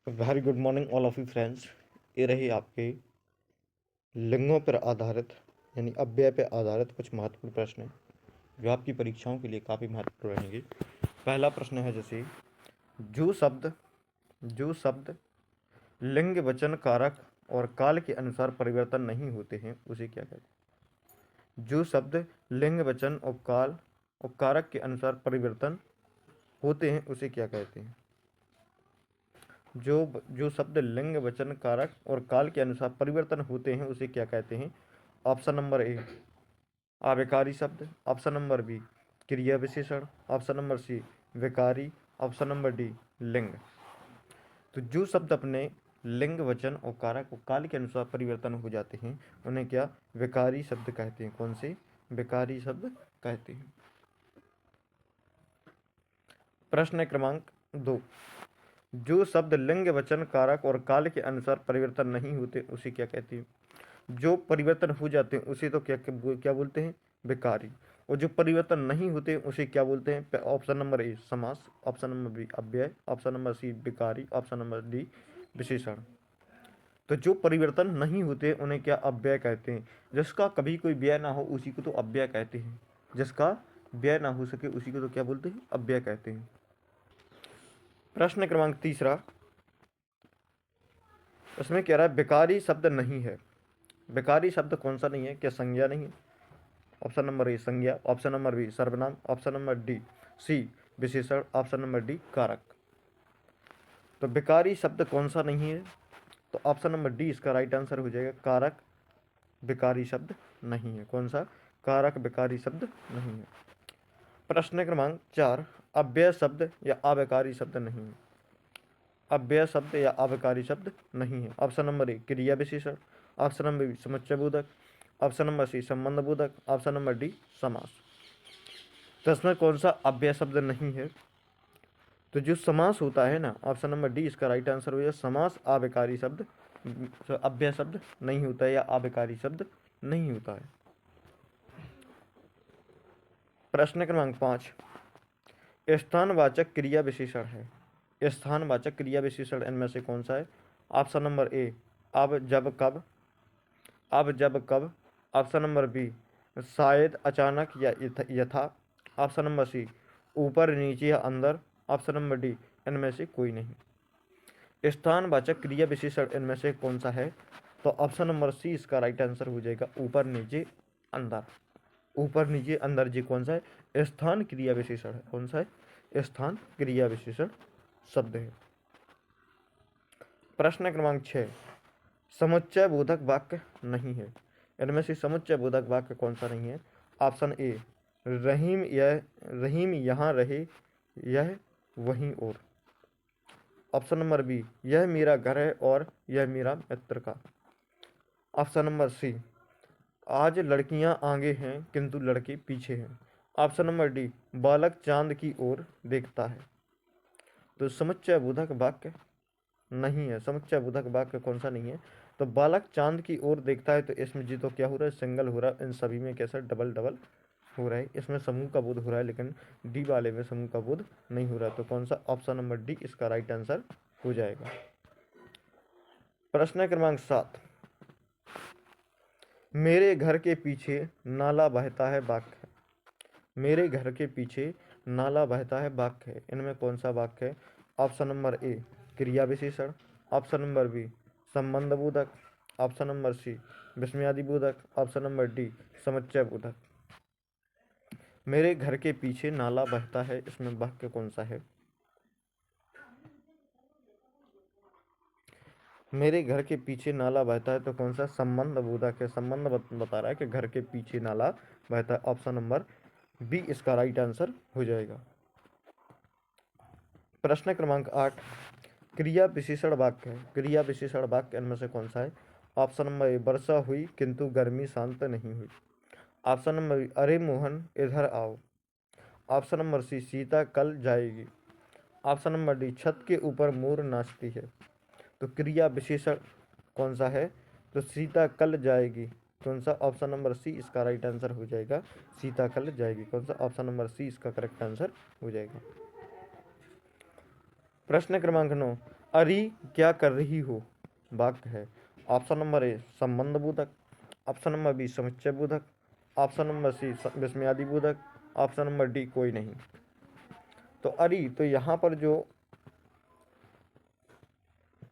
Very good morning all of you friends. ये रही आपके लिंगों पर आधारित यानी अव्यय पर आधारित कुछ महत्वपूर्ण प्रश्न हैं जो आपकी परीक्षाओं के लिए काफ़ी महत्वपूर्ण रहेंगे। पहला प्रश्न है जैसे जो शब्द जो शब्द लिंग वचन कारक और काल के अनुसार परिवर्तन नहीं होते हैं उसे क्या कहते हैं। जो शब्द लिंग वचन और काल और कारक के अनुसार परिवर्तन होते हैं उसे क्या कहते हैं। जो शब्द लिंग वचन कारक और काल के अनुसार परिवर्तन होते हैं उसे क्या कहते हैं। ऑप्शन नंबर ए आविकारी शब्द, ऑप्शन नंबर बी क्रिया विशेषण, ऑप्शन नंबर सी विकारी, ऑप्शन नंबर डी लिंग। तो जो शब्द अपने लिंग वचन और कारक और काल के अनुसार परिवर्तन हो जाते हैं उन्हें क्या विकारी शब्द कहते हैं। कौन से विकारी शब्द कहते हैं। प्रश्न क्रमांक 2 जो शब्द लिंग वचन कारक और काल के अनुसार परिवर्तन नहीं होते उसे क्या कहते हैं। जो परिवर्तन हो जाते हैं उसे तो क्या क्या बोलते हैं विकारी, और जो परिवर्तन नहीं होते उसे क्या बोलते हैं। ऑप्शन नंबर ए समास, ऑप्शन नंबर बी अव्यय, ऑप्शन नंबर सी विकारी, ऑप्शन नंबर डी विशेषण। तो जो परिवर्तन नहीं होते उन्हें क्या अव्यय कहते हैं। जिसका कभी कोई व्यय ना हो उसी को तो अव्यय कहते हैं। जिसका व्यय ना हो सके उसी को तो क्या बोलते हैं अव्यय कहते हैं। प्रश्न क्रमांक 3 इसमें कह रहा है विकारी शब्द नहीं है। विकारी शब्द कौन सा नहीं है। क्या संज्ञा नहीं है। ऑप्शन नंबर ए संज्ञा, ऑप्शन नंबर बी सर्वनाम, ऑप्शन नंबर डी सी विशेषण, ऑप्शन नंबर डी कारक। तो विकारी शब्द कौन सा नहीं है, तो ऑप्शन नंबर डी इसका राइट आंसर हो जाएगा। कारक विकारी शब्द नहीं है। कौन सा कारक विकारी शब्द नहीं है। प्रश्न क्रमांक 4 अव्यय शब्द या अविकारी शब्द नहीं है। अव्यय शब्द या अविकारी शब्द नहीं है। ऑप्शन नंबर ए क्रिया विशेषण, ऑप्शन नंबर बी समुच्चय बोधक, ऑप्शन नंबर सी संबंध बोधक, ऑप्शन नंबर डी समास। तो इसमें कौन सा अव्यय शब्द नहीं है, तो जो समास होता है ना, ऑप्शन नंबर डी इसका राइट आंसर हो जाए। समास अविकारी शब्द, अव्यय शब्द नहीं होता है या अविकारी शब्द नहीं होता है। प्रश्न क्रमांक 5 स्थानवाचक क्रिया विशेषण है। स्थानवाचक क्रिया विशेषण इनमें से कौन सा है। ऑप्शन नंबर ए अब जब कब, अब जब कब, ऑप्शन नंबर बी शायद अचानक या यथा, ऑप्शन नंबर सी ऊपर नीचे या अंदर, ऑप्शन नंबर डी इनमें से कोई नहीं। स्थानवाचक क्रिया विशेषण इनमें से कौन सा है, तो ऑप्शन नंबर सी इसका राइट आंसर हो जाएगा। ऊपर नीचे अंदर। ऊपर नीचे अंदर जी कौन सा है स्थान क्रिया विशेषण है। कौन सा है स्थान क्रिया विशेषण शब्द है। प्रश्न क्रमांक 6 समुच्चय बोधक वाक्य नहीं है। इनमें से समुच्चय बोधक वाक्य कौन सा नहीं है। ऑप्शन ए रहीम यहाँ रहे यह वहीं और, ऑप्शन नंबर बी यह मेरा घर है और यह मेरा मित्र का, ऑप्शन नंबर सी आज लड़कियां आगे हैं किंतु लड़के पीछे हैं, ऑप्शन नंबर डी बालक चांद की ओर देखता है। तो समुच्चय बोधक वाक्य नहीं है। समुच्चय बोधक वाक्य कौन सा नहीं है, तो बालक चांद की ओर देखता है। तो इसमें जी तो क्या हो रहा है सिंगल हो रहा है। इन सभी में कैसा डबल डबल हो रहा है। इसमें समूह का बोध हो रहा है लेकिन डी वाले में समूह का बोध नहीं हो रहा है। तो कौन सा ऑप्शन नंबर डी इसका राइट आंसर हो जाएगा। प्रश्न क्रमांक 7 मेरे घर के पीछे नाला बहता है वाक्य है। मेरे घर के पीछे नाला बहता है वाक्य है। इनमें कौन सा वाक्य है। ऑप्शन नंबर ए क्रिया विशेषण, ऑप्शन नंबर बी संबंध बोधक, ऑप्शन नंबर सी विस्मयादि बोधक, ऑप्शन नंबर डी समुच्चय बोधक। मेरे घर के पीछे नाला बहता है इसमें वाक्य कौन सा है। मेरे घर के पीछे नाला बहता है तो कौन सा संबंध बोधक है। संबंध बता रहा है कि घर के पीछे नाला बहता है। ऑप्शन नंबर बी इसका राइट आंसर हो जाएगा। प्रश्न क्रमांक 8 क्रिया विशेषण वाक्य है। क्रिया विशेषण वाक्य इनमें से कौन सा है। ऑप्शन नंबर ए वर्षा हुई किंतु गर्मी शांत नहीं हुई, ऑप्शन नंबर बी अरे मोहन इधर आओ, ऑप्शन नंबर सी सीता कल जाएगी, ऑप्शन नंबर डी छत के ऊपर मोर नाचती है। तो क्रिया विशेषण कौन सा है, तो सीता कल जाएगी। कौन सा ऑप्शन नंबर सी इसका राइट आंसर हो जाएगा। सीता कल जाएगी। कौन सा ऑप्शन नंबर सी इसका करेक्ट आंसर हो जाएगा। प्रश्न क्रमांक 9 अरी क्या कर रही हो वाक्य है। ऑप्शन नंबर ए संबंध बोधक, ऑप्शन नंबर बी समुच्चय बोधक, ऑप्शन नंबर सी विस्मयादि बोधक, ऑप्शन नंबर डी कोई नहीं। तो अरी, तो यहाँ पर जो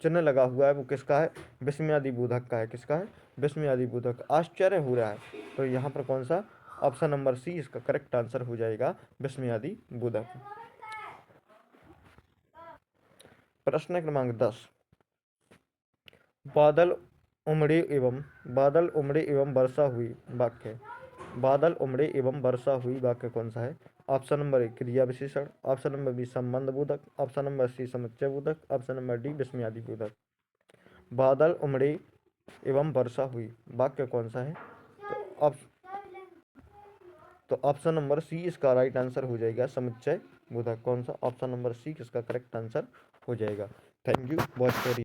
चिन्ह लगा हुआ है वो किसका है, विस्मयादि बोधक का है। किसका है, विस्मयादि बोधक। आश्चर्य हो रहा है, तो यहाँ पर कौन सा, ऑप्शन नंबर सी इसका करेक्ट आंसर हो जाएगा, विस्मयादि बोधक। प्रश्न क्रमांक 10, बादल बादल उमड़े एवं वर्षा हुई वाक्य। बादल उमड़े एवं वर्षा हुई वाक्य कौन सा है। ऑप्शन नंबर ए क्रिया विशेषण, ऑप्शन नंबर बी संबंध बोधक, ऑप्शन नंबर सी समुच्चय बोधक, ऑप्शन नंबर डी विस्मयादि बोधक। बादल उमड़े एवं वर्षा हुई वाक्य कौन सा है। तो ऑप्शन नंबर सी इसका राइट आंसर हो जाएगा, समुच्चय बोधक। कौन सा, ऑप्शन नंबर सी इसका करेक्ट आंसर हो जाएगा। थैंक यू, बहुत